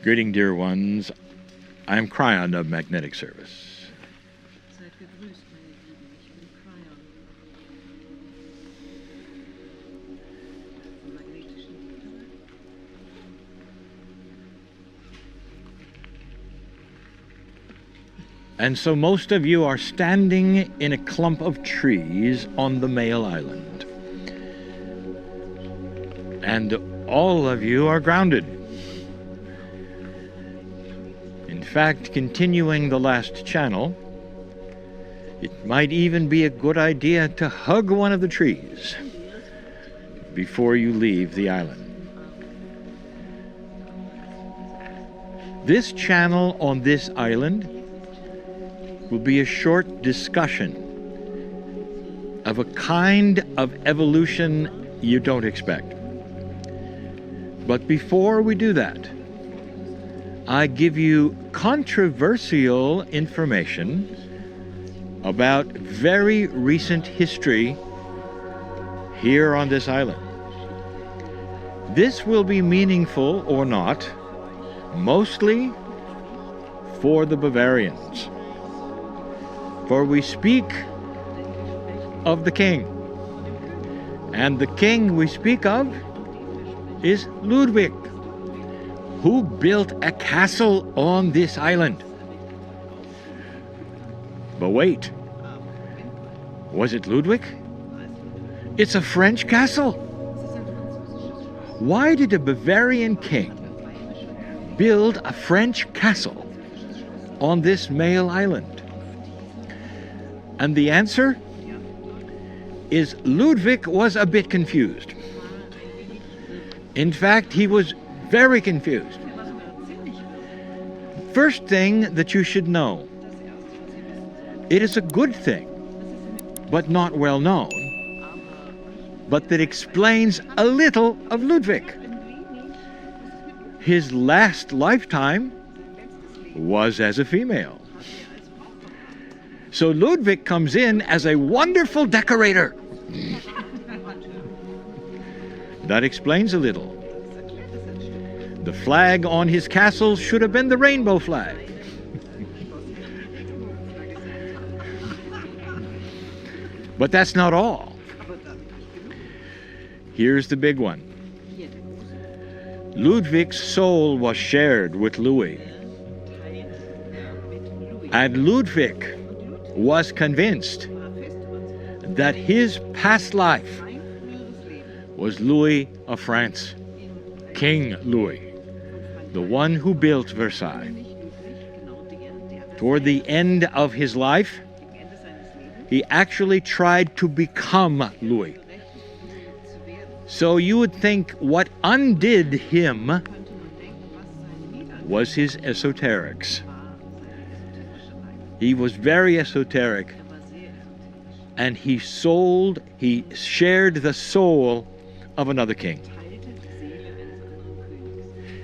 Greeting, dear ones. I am Kryon of Magnetic Service. Seid gegrüßt, meine Lieben. Ich bin Kryon. Vom magnetischen Gitter. And so most of you are standing in a clump of trees on the male island. And all of you are grounded. In fact, continuing the last channel, it might even be a good idea to hug one of the trees before you leave the island. This channel on this island will be a short discussion of a kind of evolution you don't expect. But before we do that, I give you controversial information about very recent history here on this island. This will be meaningful or not, mostly for the Bavarians. For we speak of the king, and the king we speak of is Ludwig, who built a castle on this island. But wait, was it Ludwig? It's a French castle. Why did a Bavarian king build a French castle on this male island? And the answer is Ludwig was a bit confused. In fact, he was very confused. First thing that you should know, it is a good thing, but not well known, but that explains a little of Ludwig. His last lifetime was as a female. So Ludwig comes in as a wonderful decorator. That explains a little. The flag on his castle should have been the rainbow flag. But that's not all. Here's the big one. Ludwig's soul was shared with Louis. And Ludwig was convinced that his past life was Louis of France, King Louis, the one who built Versailles. Toward the end of his life, he actually tried to become Louis. So you would think what undid him was his esoterics. He was very esoteric, and he shared the soul of another king.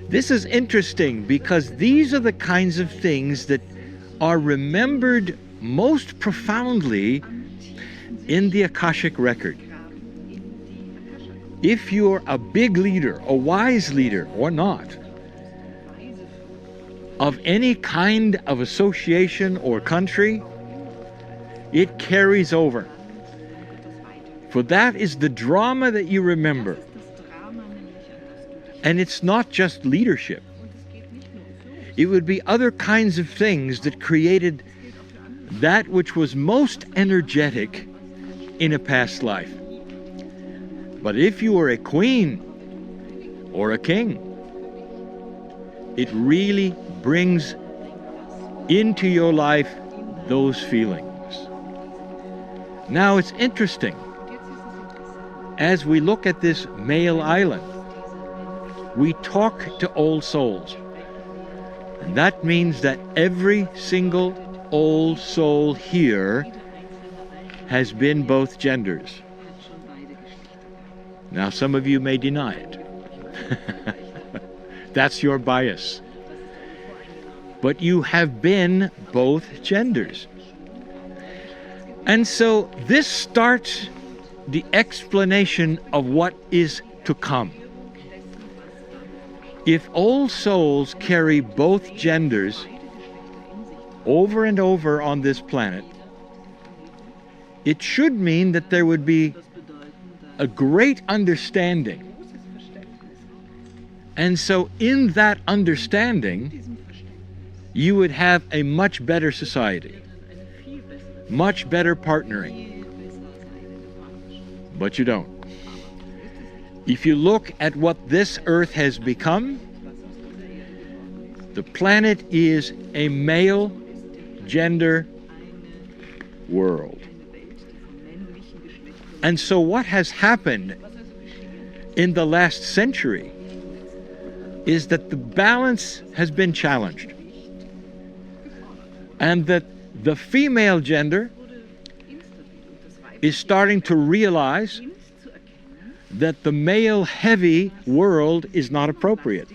This is interesting because these are the kinds of things that are remembered most profoundly in the Akashic record. If you're a big leader, a wise leader or not, of any kind of association or country, it carries over. For that is the drama that you remember. And it's not just leadership. It would be other kinds of things that created that which was most energetic in a past life. But if you were a queen or a king, it really brings into your life those feelings. Now it's interesting, as we look at this male island, we talk to old souls. And that means that every single old soul here has been both genders. Now some of you may deny it. That's your bias. But you have been both genders. And so this starts the explanation of what is to come. If all souls carry both genders over and over on this planet, it should mean that there would be a great understanding. And so in that understanding, you would have a much better society, much better partnering. But you don't. If you look at what this earth has become, the planet is a male gender world. And so what has happened in the last century is that the balance has been challenged, and that the female gender is starting to realize that the male-heavy world is not appropriate.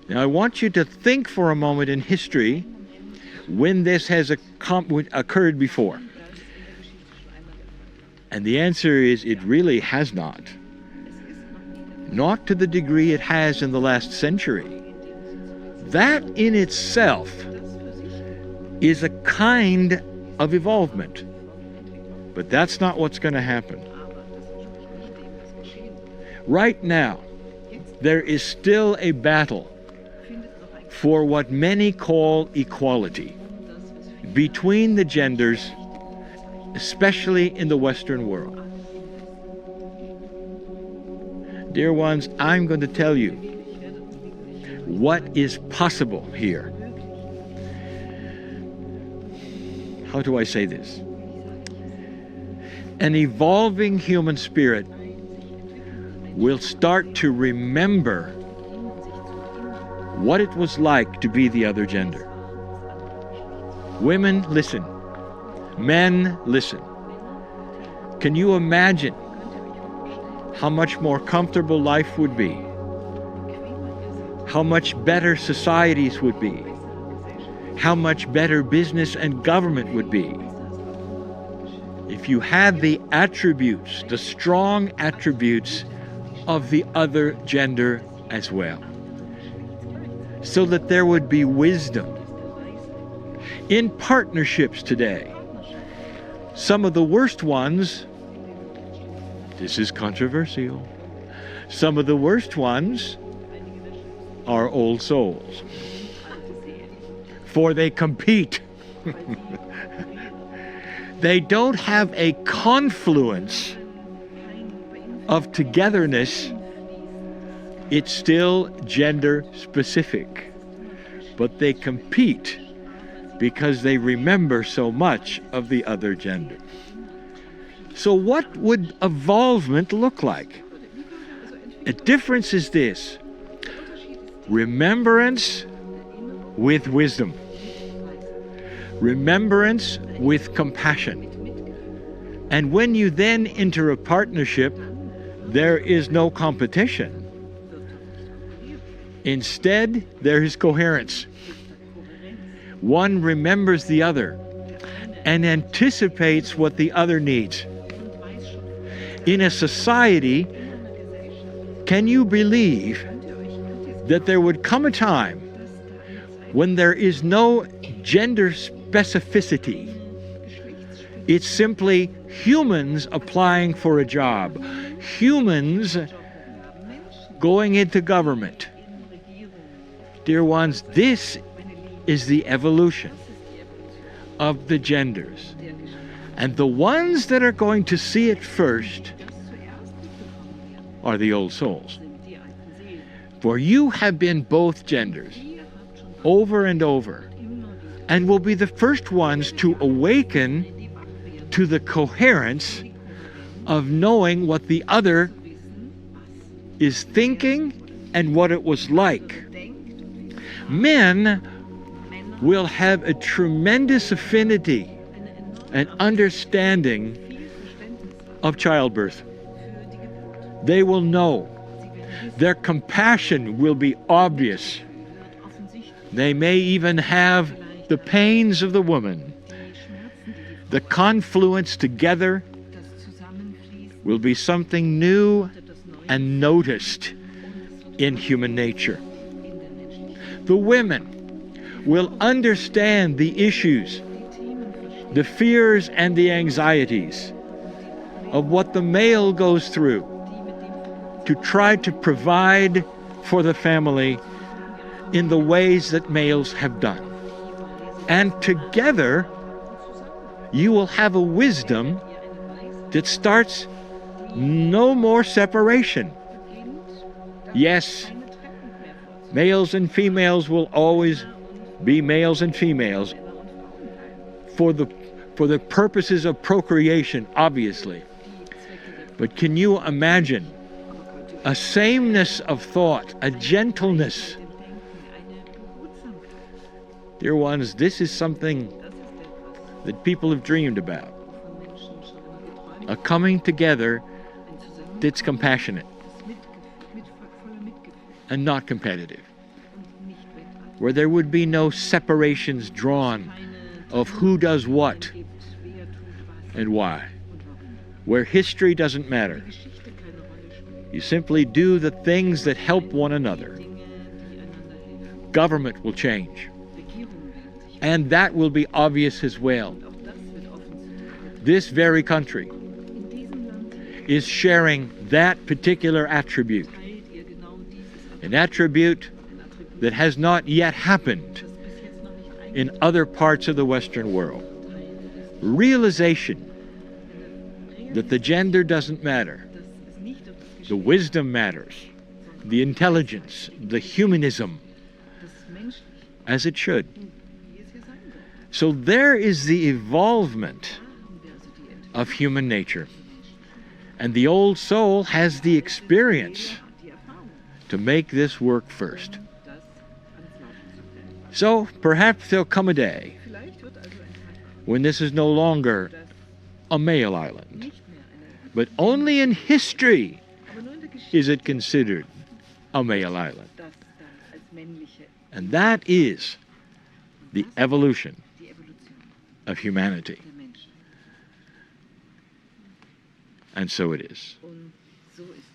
Now, I want you to think for a moment in history when this has occurred before. And the answer is, it really has not. Not to the degree it has in the last century. That in itself is a kind of evolvement. But that's not what's going to happen. Right now, there is still a battle for what many call equality between the genders, especially in the Western world. Dear ones, I'm going to tell you what is possible here. How do I say this? An evolving human spirit will start to remember what it was like to be the other gender. Women, listen. Men, listen. Can you imagine how much more comfortable life would be? How much better societies would be? How much better business and government would be if you had the attributes, the strong attributes of the other gender as well, so that there would be wisdom. In partnerships today, some of the worst ones, this is controversial, some of the worst ones are old souls, for they compete. They don't have a confluence of togetherness. It's still gender specific, but they compete because they remember so much of the other gender. So what would evolvement look like? The difference is this: remembrance with wisdom, remembrance with compassion. And when you then enter a partnership, there is no competition. Instead, there is coherence. One remembers the other and anticipates what the other needs. In a society, can you believe that there would come a time when there is no gender specificity? It's simply humans applying for a job, humans going into government. Dear ones, this is the evolution of the genders. And the ones that are going to see it first are the old souls. For you have been both genders over and over, and will be the first ones to awaken to the coherence of knowing what the other is thinking and what it was like. Men will have a tremendous affinity and understanding of childbirth. They will know. Their compassion will be obvious. They may even have the pains of the woman. The confluence together will be something new and noticed in human nature. The women will understand the issues, the fears and the anxieties of what the male goes through to try to provide for the family in the ways that males have done. And together, you will have a wisdom that starts no more separation. Yes, males and females will always be males and females for the purposes of procreation, obviously. But can you imagine a sameness of thought, a gentleness? Dear ones, this is something that people have dreamed about. A coming together that's compassionate and not competitive, where there would be no separations drawn of who does what and why, where history doesn't matter. You simply do the things that help one another. Government will change, and that will be obvious as well. This very country is sharing that particular attribute, an attribute that has not yet happened in other parts of the Western world. Realization that the gender doesn't matter. The wisdom matters, the intelligence, the humanism, as it should. So there is the evolvement of human nature. And the old soul has the experience to make this work first. So perhaps there'll come a day when this is no longer a male island, but only in history is it considered a male island. And that is the evolution of humanity. And so it is. Und so ist